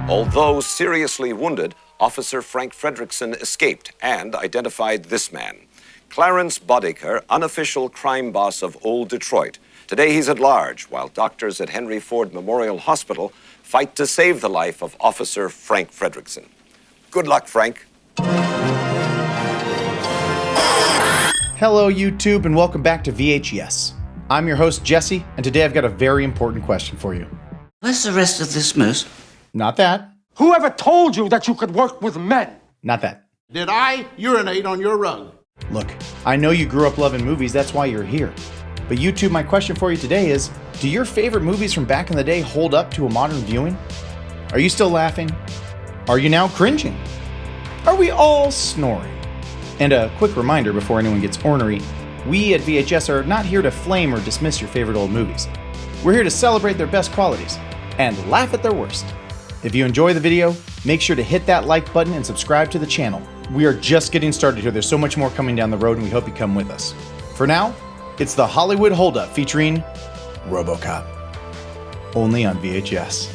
Although seriously wounded, Officer Frank Fredrickson escaped and identified this man, Clarence Boddicker, unofficial crime boss of Old Detroit. Today he's at large, while doctors at Henry Ford Memorial Hospital fight to save the life of Officer Frank Fredrickson. Good luck, Frank. Hello, YouTube, and welcome back to VHS. I'm your host, Jesse, and today I've got a very important question for you. Where's the rest of this moose? Not that. Whoever told you that you could work with men? Not that. Did I urinate on your rug? Look, I know you grew up loving movies, that's why you're here. But YouTube, my question for you today is, do your favorite movies from back in the day hold up to a modern viewing? Are you still laughing? Are you now cringing? Are we all snoring? And a quick reminder before anyone gets ornery, we at VHS are not here to flame or dismiss your favorite old movies. We're here to celebrate their best qualities and laugh at their worst. If you enjoy the video, make sure to hit that like button and subscribe to the channel. We are just getting started here. There's so much more coming down the road and we hope you come with us. For now, it's the Hollywood Holdup featuring RoboCop. Only on VHS.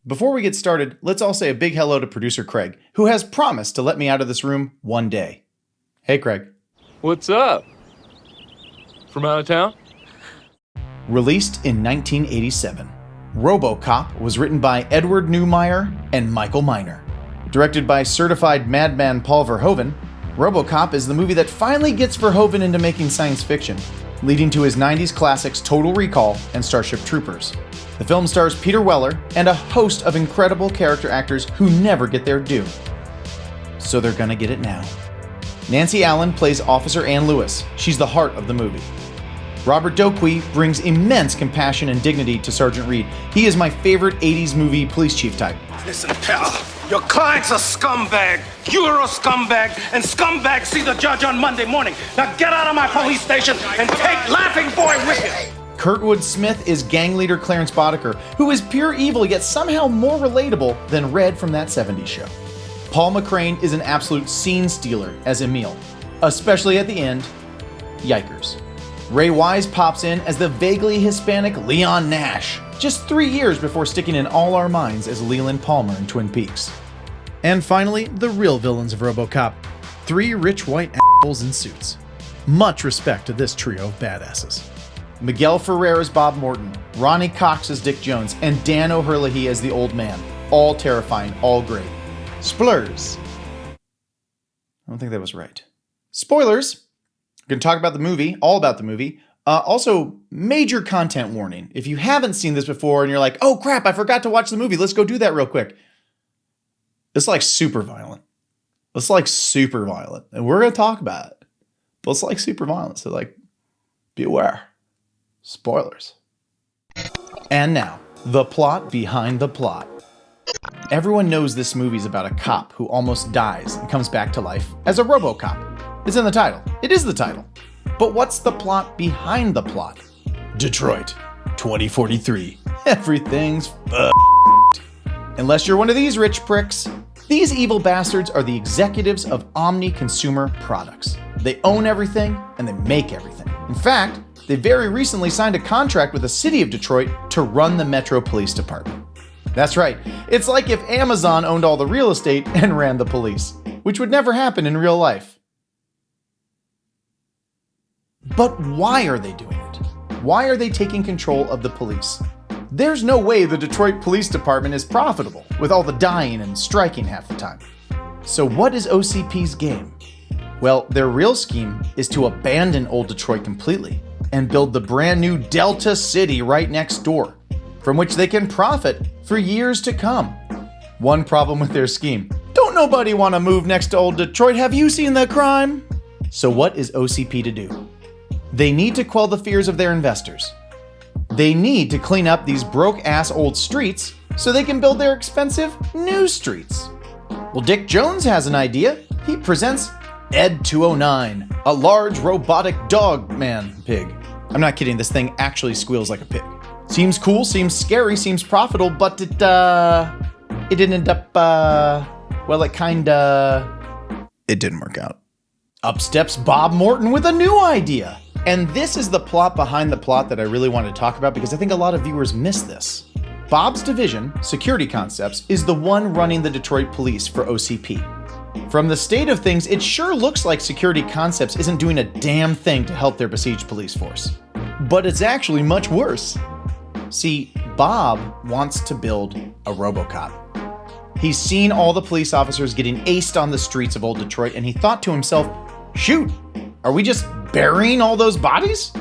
Before we get started, let's all say a big hello to producer Craig, who has promised to let me out of this room one day. Hey, Craig. What's up? From out of town? Released in 1987, RoboCop was written by Edward Neumeier and Michael Miner. Directed by certified madman Paul Verhoeven, RoboCop is the movie that finally gets Verhoeven into making science fiction, leading to his 90s classics Total Recall and Starship Troopers. The film stars Peter Weller and a host of incredible character actors who never get their due. So they're gonna get it now. Nancy Allen plays Officer Ann Lewis. She's the heart of the movie. Robert Doquey brings immense compassion and dignity to Sergeant Reed. He is my favorite 80s movie police chief type. Listen, pal, your client's a scumbag. You're a scumbag, and scumbags see the judge on Monday morning. Now get out of my police station and take Laughing Boy with you. Kurtwood Smith is gang leader Clarence Boddicker, who is pure evil yet somehow more relatable than Red from that 70s show. Paul McCrane is an absolute scene stealer as Emil, especially at the end. Yikers. Ray Wise pops in as the vaguely Hispanic Leon Nash, just 3 years before sticking in all our minds as Leland Palmer in Twin Peaks. And finally, the real villains of RoboCop, 3 rich white assholes in suits. Much respect to this trio of badasses. Miguel Ferrer as Bob Morton, Ronnie Cox as Dick Jones, and Dan O'Herlihy as the Old Man. All terrifying, all great. Splurs. I don't think that was right. Spoilers. We're going to talk about the movie, all about the movie. Also, major content warning. If you haven't seen this before and you're like, oh crap, I forgot to watch the movie, let's go do that real quick. It's like super violent. It's like super violent. And we're going to talk about it. But it's like super violent. So like, be aware. Spoilers. And now, the plot behind the plot. Everyone knows this movie's about a cop who almost dies and comes back to life as a RoboCop. It's in the title. It is the title. But what's the plot behind the plot? Detroit, 2043. Everything's f***ed. Unless you're one of these rich pricks, these evil bastards are the executives of Omni Consumer Products. They own everything and they make everything. In fact, they very recently signed a contract with the city of Detroit to run the Metro Police Department. That's right, it's like if Amazon owned all the real estate and ran the police, which would never happen in real life. But why are they doing it? Why are they taking control of the police? There's no way the Detroit Police Department is profitable with all the dying and striking half the time. So what is OCP's game? Well, their real scheme is to abandon Old Detroit completely and build the brand new Delta City right next door, from which they can profit for years to come. One problem with their scheme: don't nobody want to move next to Old Detroit. Have you seen the crime? So what is OCP to do? They need to quell the fears of their investors. They need to clean up these broke-ass old streets so they can build their expensive new streets. Well, Dick Jones has an idea. He presents Ed 209, a large robotic dog man pig. I'm not kidding, this thing actually squeals like a pig. Seems cool, seems scary, seems profitable, but it didn't end up well, it didn't work out. Up steps Bob Morton with a new idea. And this is the plot behind the plot that I really wanted to talk about because I think a lot of viewers miss this. Bob's division, Security Concepts, is the one running the Detroit police for OCP. From the state of things, it sure looks like Security Concepts isn't doing a damn thing to help their besieged police force. But it's actually much worse. See, Bob wants to build a RoboCop. He's seen all the police officers getting aced on the streets of old Detroit, and he thought to himself, shoot, are we just burying all those bodies?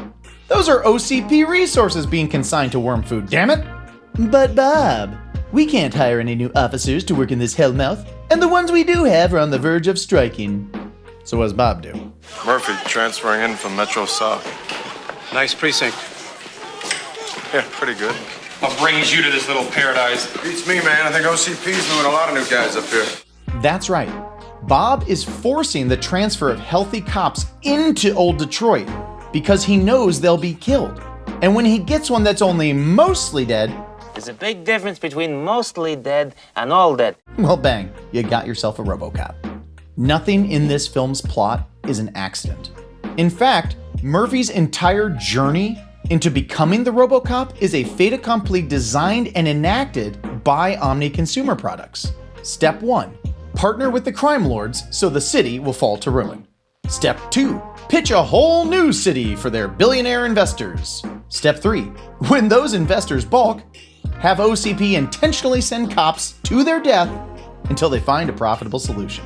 Those are OCP resources being consigned to worm food, damn it! But Bob, we can't hire any new officers to work in this hellmouth, and the ones we do have are on the verge of striking. So what does Bob do? Murphy, transferring in from Metro South. Nice precinct. Yeah, pretty good. What brings you to this little paradise? Beats me, man. I think OCP's moving a lot of new guys up here. That's right. Bob is forcing the transfer of healthy cops into old Detroit because he knows they'll be killed. And when he gets one that's only mostly dead, there's a big difference between mostly dead and all dead. well, bang, you got yourself a RoboCop. Nothing in this film's plot is an accident. In fact, Murphy's entire journey into becoming the RoboCop is a fait accompli designed and enacted by Omni Consumer Products. Step 1, partner with the crime lords so the city will fall to ruin. Step 2, pitch a whole new city for their billionaire investors. Step 3, when those investors balk, have OCP intentionally send cops to their death until they find a profitable solution.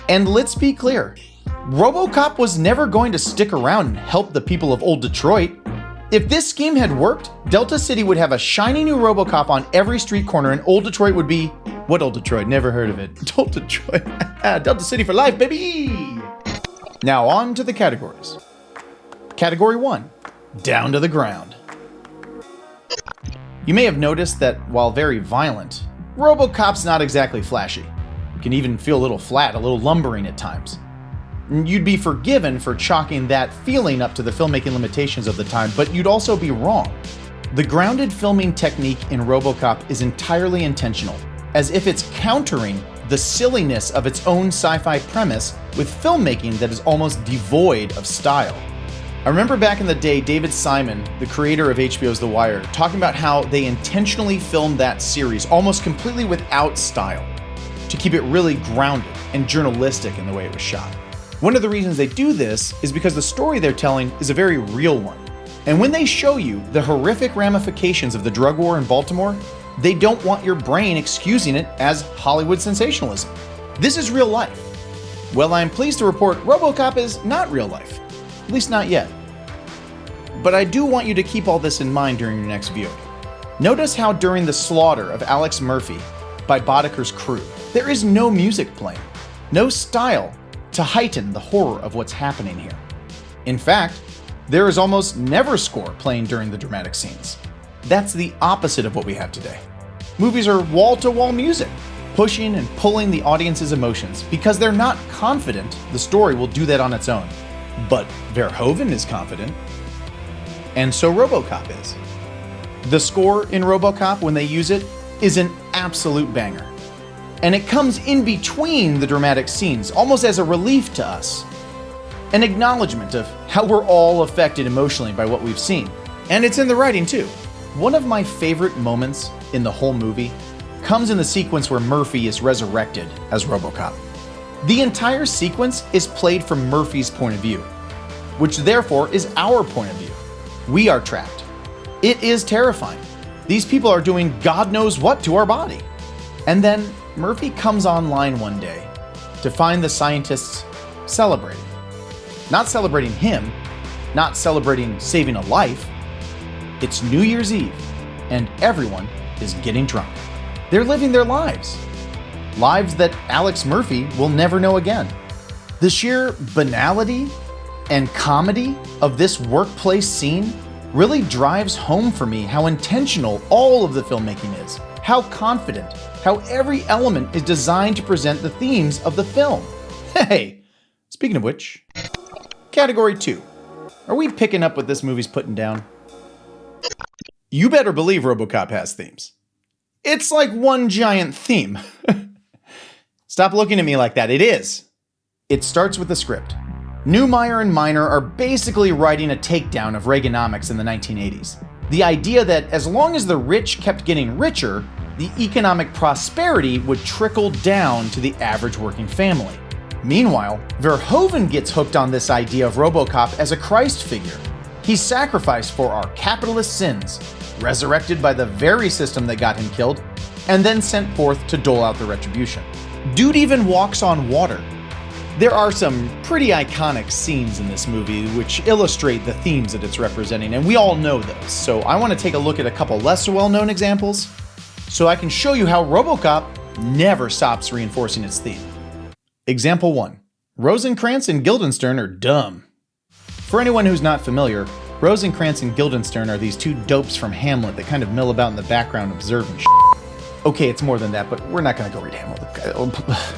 And let's be clear, RoboCop was never going to stick around and help the people of old Detroit. If this scheme had worked, Delta City would have a shiny new RoboCop on every street corner and old Detroit would be... What old Detroit? Never heard of it. Old Detroit. Delta City for life, baby! Now on to the categories. Category 1, down to the ground. You may have noticed that while very violent, RoboCop's not exactly flashy. You can even feel a little flat, a little lumbering at times. You'd be forgiven for chalking that feeling up to the filmmaking limitations of the time, but you'd also be wrong. The grounded filming technique in RoboCop is entirely intentional, as if it's countering the silliness of its own sci-fi premise with filmmaking that is almost devoid of style. I remember back in the day, David Simon, the creator of HBO's The Wire, talking about how they intentionally filmed that series almost completely without style to keep it really grounded and journalistic in the way it was shot. One of the reasons they do this is because the story they're telling is a very real one. And when they show you the horrific ramifications of the drug war in Baltimore, they don't want your brain excusing it as Hollywood sensationalism. This is real life. Well, I'm pleased to report RoboCop is not real life. At least not yet. But I do want you to keep all this in mind during your next viewing. Notice how during the slaughter of Alex Murphy by Bodeker's crew, there is no music playing, no style to heighten the horror of what's happening here. In fact, there is almost never score playing during the dramatic scenes. That's the opposite of what we have today. Movies are wall-to-wall music, pushing and pulling the audience's emotions because they're not confident the story will do that on its own. But Verhoeven is confident, and so RoboCop is. The score in RoboCop, when they use it, is an absolute banger. And it comes in between the dramatic scenes, almost as a relief to us. An acknowledgement of how we're all affected emotionally by what we've seen. And it's in the writing too. One of my favorite moments in the whole movie comes in the sequence where Murphy is resurrected as RoboCop. The entire sequence is played from Murphy's point of view, which therefore is our point of view. We are trapped. It is terrifying. These people are doing God knows what to our body. And then Murphy comes online one day to find the scientists celebrating. Not celebrating him, not celebrating saving a life. It's New Year's Eve, and everyone is getting drunk. They're living their lives. Lives that Alex Murphy will never know again. The sheer banality and comedy of this workplace scene really drives home for me how intentional all of the filmmaking is, how confident, how every element is designed to present the themes of the film. Hey, speaking of which, Category 2. Are we picking up what this movie's putting down? You better believe RoboCop has themes. It's like one giant theme. Stop looking at me like that. It is. It starts with the script. Newmeyer and Miner are basically writing a takedown of Reaganomics in the 1980s. The idea that as long as the rich kept getting richer, the economic prosperity would trickle down to the average working family. Meanwhile, Verhoeven gets hooked on this idea of RoboCop as a Christ figure. He's sacrificed for our capitalist sins, resurrected by the very system that got him killed, and then sent forth to dole out the retribution. Dude even walks on water. There are some pretty iconic scenes in this movie which illustrate the themes that it's representing, and we all know those. So I want to take a look at a couple less well-known examples so I can show you how RoboCop never stops reinforcing its theme. Example 1. Rosencrantz and Guildenstern are dumb. For anyone who's not familiar, Rosencrantz and Guildenstern are these two dopes from Hamlet that kind of mill about in the background observing shit. Okay, it's more than that, but we're not gonna go read Hamlet.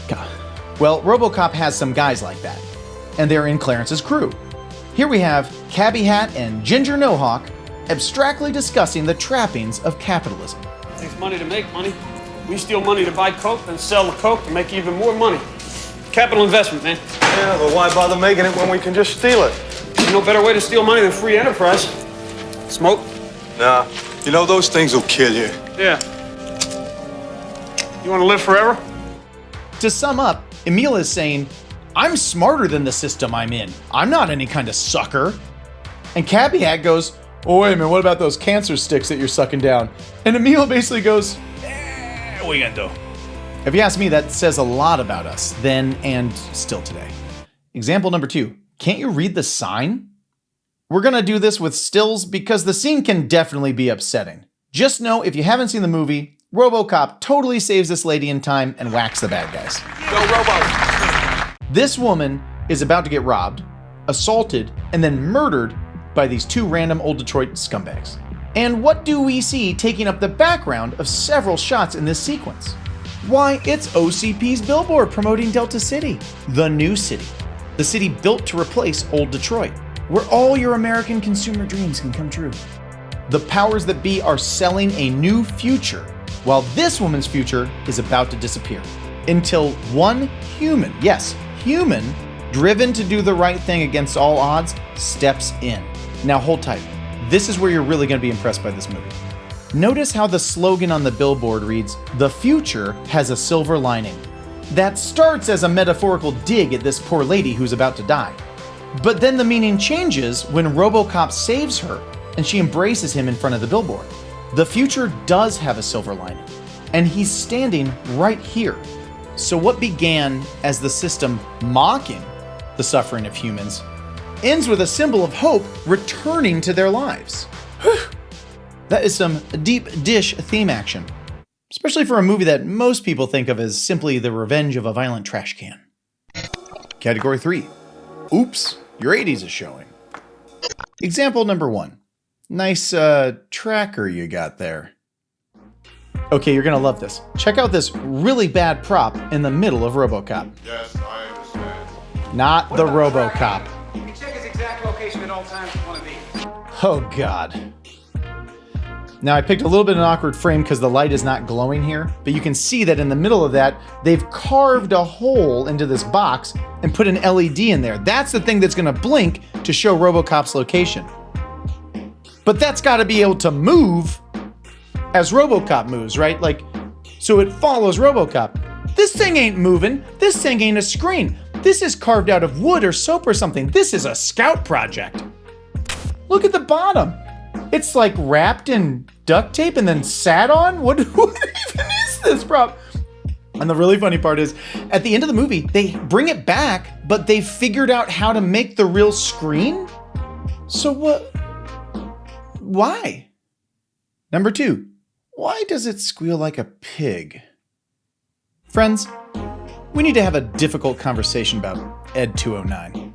God. Well, RoboCop has some guys like that, and they're in Clarence's crew. Here we have Cabby Hat and Ginger Nohawk abstractly discussing the trappings of capitalism. It takes money to make money. We steal money to buy coke, then sell the coke to make even more money. Capital investment, man. Yeah, but why bother making it when we can just steal it? There's no better way to steal money than free enterprise. Smoke? Nah, you know those things will kill you. Yeah. You want to live forever? To sum up, Emil is saying, I'm smarter than the system I'm in. I'm not any kind of sucker. And Cabby Hat goes, oh, wait a minute, what about those cancer sticks that you're sucking down? And Emil basically goes, what are you gonna do? If you ask me, that says a lot about us, then and still today. Example number 2. Can't you read the sign? We're gonna do this with stills because the scene can definitely be upsetting. Just know, if you haven't seen the movie, RoboCop totally saves this lady in time and whacks the bad guys. Go, Robo! This woman is about to get robbed, assaulted, and then murdered by these two random old Detroit scumbags. And what do we see taking up the background of several shots in this sequence? Why, it's OCP's billboard promoting Delta City, the new city. The city built to replace old Detroit, where all your American consumer dreams can come true. The powers that be are selling a new future, while this woman's future is about to disappear. Until one human, yes, human, driven to do the right thing against all odds, steps in. Now hold tight. This is where you're really going to be impressed by this movie. Notice how the slogan on the billboard reads, "The future has a silver lining." That starts as a metaphorical dig at this poor lady who's about to die. But then the meaning changes when RoboCop saves her and she embraces him in front of the billboard. The future does have a silver lining, and he's standing right here. So what began as the system mocking the suffering of humans ends with a symbol of hope returning to their lives. Whew. That is some deep dish theme action, especially for a movie that most people think of as simply the revenge of a violent trash can. Category 3. Oops, your 80s is showing. Example number 1. Nice tracker you got there. Okay, you're gonna love this. Check out this really bad prop in the middle of RoboCop. Yes, I understand. Not the RoboCop. You can check his exact location at all times with one of these. Oh God. Now I picked a little bit of an awkward frame because the light is not glowing here, but you can see that in the middle of that, they've carved a hole into this box and put an LED in there. That's the thing that's gonna blink to show RoboCop's location. But that's gotta be able to move as RoboCop moves, right? Like, so it follows RoboCop. This thing ain't moving. This thing ain't a screen. This is carved out of wood or soap or something. This is a scout project. Look at the bottom. It's like wrapped in duct tape and then sat on? What even is this prop? And the really funny part is, at the end of the movie, they bring it back, but they figured out how to make the real screen? So what? Why? Number 2, why does it squeal like a pig? Friends, we need to have a difficult conversation about Ed 209.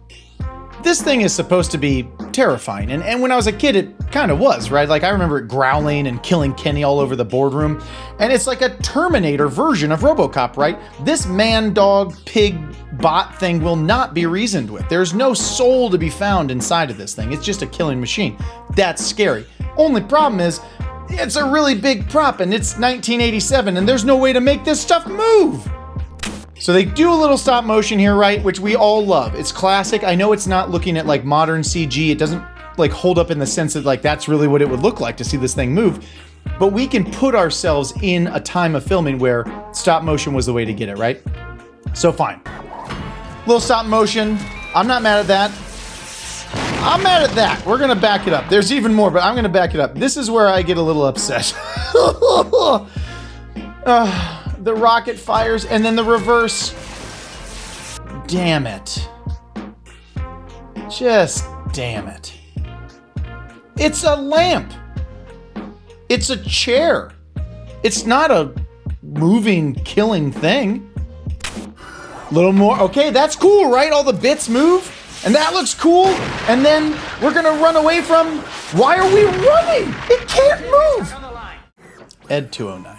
This thing is supposed to be terrifying, and when I was a kid, it kind of was, right? Like, I remember it growling and killing Kenny all over the boardroom, and it's like a Terminator version of RoboCop, right? This man-dog-pig-bot thing will not be reasoned with. There's no soul to be found inside of this thing. It's just a killing machine. That's scary. Only problem is, it's a really big prop, and it's 1987, and there's no way to make this stuff move. So they do a little stop motion here, right? Which we all love. It's classic. I know it's not looking at like modern CG. It doesn't like hold up in the sense that like that's really what it would look like to see this thing move. But we can put ourselves in a time of filming where stop motion was the way to get it, right? So fine. Little stop motion. I'm not mad at that. I'm mad at that. We're gonna back it up. There's even more, but I'm gonna back it up. This is where I get a little upset. The rocket fires and then the reverse. Damn it. Just damn it. It's a lamp. It's a chair. It's not a moving, killing thing. Little more. Okay, that's cool, right? All the bits move, and that looks cool. And then we're gonna run away from. Why are we running? It can't move. Ed 209.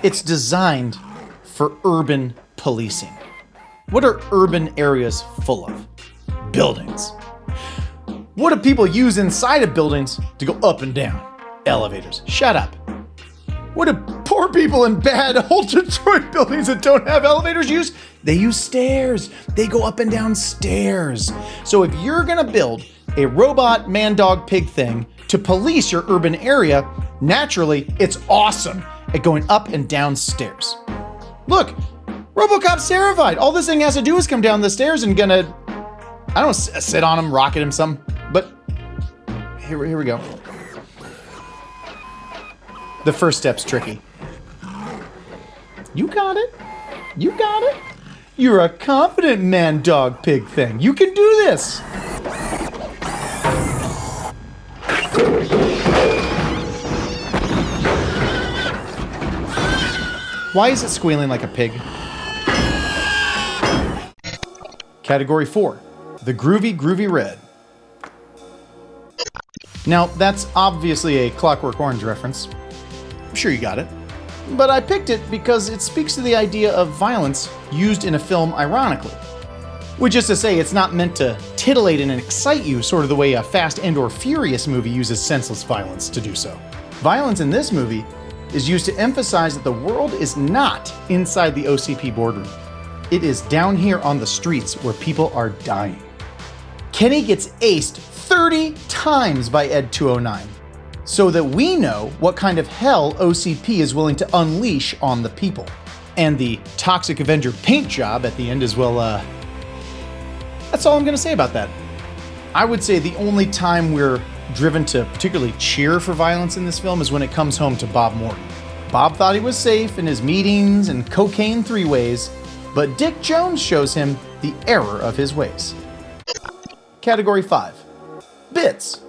It's designed for urban policing. What are urban areas full of? Buildings. What do people use inside of buildings to go up and down? Elevators. Shut up. What do poor people in bad old Detroit buildings that don't have elevators use? They use stairs. They go up and down stairs. So if you're gonna build a robot man-dog pig thing to police your urban area, naturally, it's awesome at going up and down stairs. Look, RoboCop Certified. All this thing has to do is come down the stairs and gonna, I don't know, sit on him, rocket him some, but here we go. The first step's tricky. You got it. You got it. You're a confident man, dog, pig thing. You can do this. Why is it squealing like a pig? Category 4, the Groovy Red. Now, that's obviously a Clockwork Orange reference. I'm sure you got it. But I picked it because it speaks to the idea of violence used in a film ironically. Which is to say, it's not meant to titillate and excite you, sort of the way a Fast and/or Furious movie uses senseless violence to do so. Violence in this movie is used to emphasize that the world is not inside the OCP boardroom. It is down here on the streets where people are dying. Kenny gets aced 30 times by Ed 209, so that we know what kind of hell OCP is willing to unleash on the people. And the Toxic Avenger paint job at the end is, well, that's all I'm gonna say about that. I would say the only time we're driven to particularly cheer for violence in this film is when it comes home to Bob Morton. Bob thought he was safe in his meetings and cocaine three-ways, but Dick Jones shows him the error of his ways. Category 5, bits.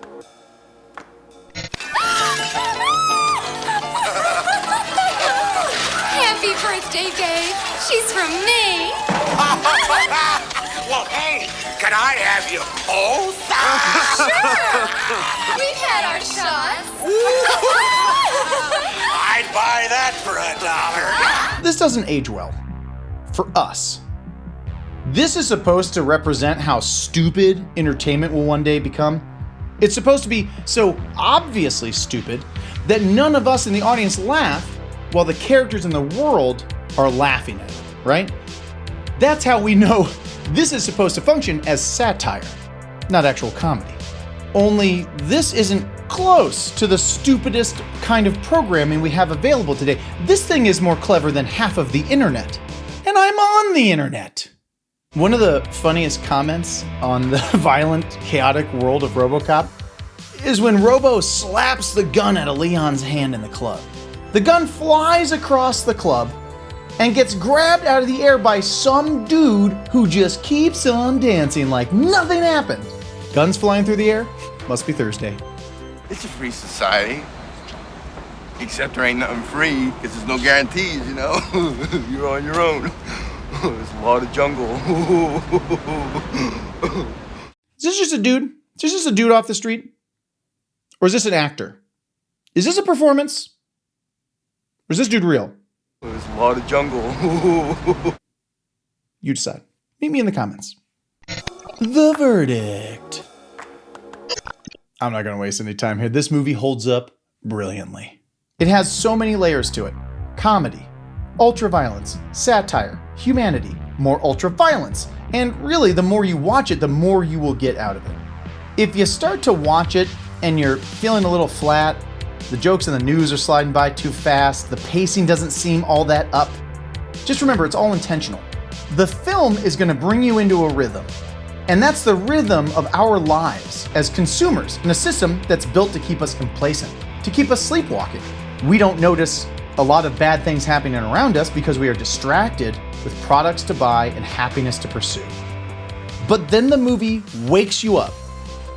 Happy birthday, babe. She's from me. Well, hey, can I have you both? Sure. We've had our shots. I'd buy that for $1. This doesn't age well. For us. This is supposed to represent how stupid entertainment will one day become. It's supposed to be so obviously stupid that none of us in the audience laugh while the characters in the world are laughing at it, right? That's how we know this is supposed to function as satire, not actual comedy. Only this isn't close to the stupidest kind of programming we have available today. This thing is more clever than half of the internet. And I'm on the internet. One of the funniest comments on the violent, chaotic world of RoboCop is when Robo slaps the gun out of Leon's hand in the club. The gun flies across the club and gets grabbed out of the air by some dude who just keeps on dancing like nothing happened. Guns flying through the air? Must be Thursday. It's a free society. Except there ain't nothing free, because there's no guarantees, you know? You're on your own. There's a lot of jungle. Is this just a dude? Is this just a dude off the street? Or is this an actor? Is this a performance? Or is this dude real? There's a lot of jungle. You decide. Meet me in the comments. The verdict. I'm not going to waste any time here. This movie holds up brilliantly. It has so many layers to it. Comedy, ultraviolence, satire, humanity, more ultraviolence, and really the more you watch it, the more you will get out of it. If you start to watch it and you're feeling a little flat, the jokes in the news are sliding by too fast, the pacing doesn't seem all that up, just remember it's all intentional. The film is going to bring you into a rhythm, and that's the rhythm of our lives as consumers in a system that's built to keep us complacent, to keep us sleepwalking. We don't notice a lot of bad things happening around us because we are distracted with products to buy and happiness to pursue. But then the movie wakes you up.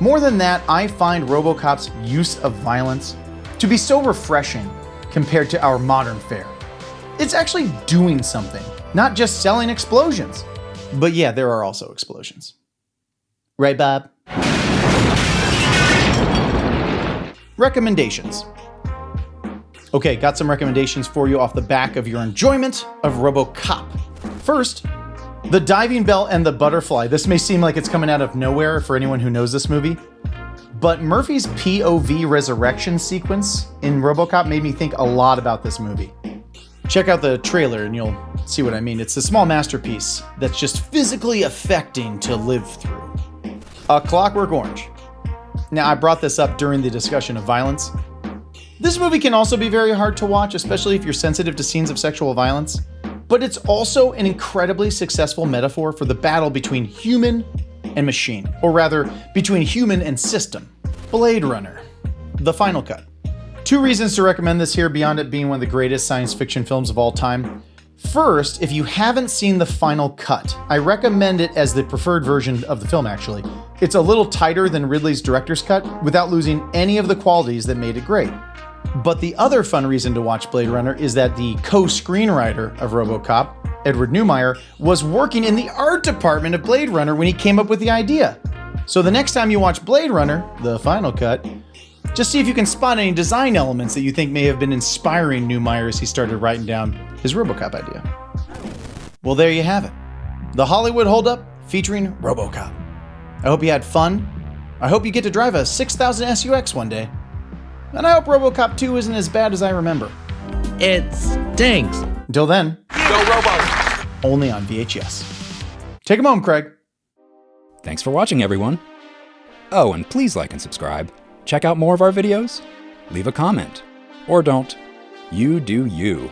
More than that, I find RoboCop's use of violence to be so refreshing compared to our modern fare. It's actually doing something, not just selling explosions. But yeah, there are also explosions. Right, Bob? Recommendations. Okay, got some recommendations for you off the back of your enjoyment of RoboCop. First, the diving bell and the butterfly. This may seem like it's coming out of nowhere for anyone who knows this movie, but Murphy's POV resurrection sequence in RoboCop made me think a lot about this movie. Check out the trailer and you'll see what I mean. It's a small masterpiece that's just physically affecting to live through. A Clockwork Orange. Now, I brought this up during the discussion of violence. This movie can also be very hard to watch, especially if you're sensitive to scenes of sexual violence. But it's also an incredibly successful metaphor for the battle between human and machine, or rather, between human and system. Blade Runner, the final cut. 2 reasons to recommend this here beyond it being one of the greatest science fiction films of all time. First, if you haven't seen the final cut, I recommend it as the preferred version of the film, actually. It's a little tighter than Ridley's director's cut, without losing any of the qualities that made it great. But the other fun reason to watch Blade Runner is that the co-screenwriter of RoboCop, Edward Neumeier, was working in the art department of Blade Runner when he came up with the idea. So the next time you watch Blade Runner, the final cut, just see if you can spot any design elements that you think may have been inspiring Neumeier as he started writing down his RoboCop idea. Well, there you have it. The Hollywood Holdup featuring RoboCop. I hope you had fun. I hope you get to drive a 6000 SUX one day. And I hope RoboCop 2 isn't as bad as I remember. It stinks. Until then, Go Robo! only on VHS. Take 'em home, Craig. Thanks for watching, everyone. Oh, and please like and subscribe. Check out more of our videos. Leave a comment. Or don't. You do you.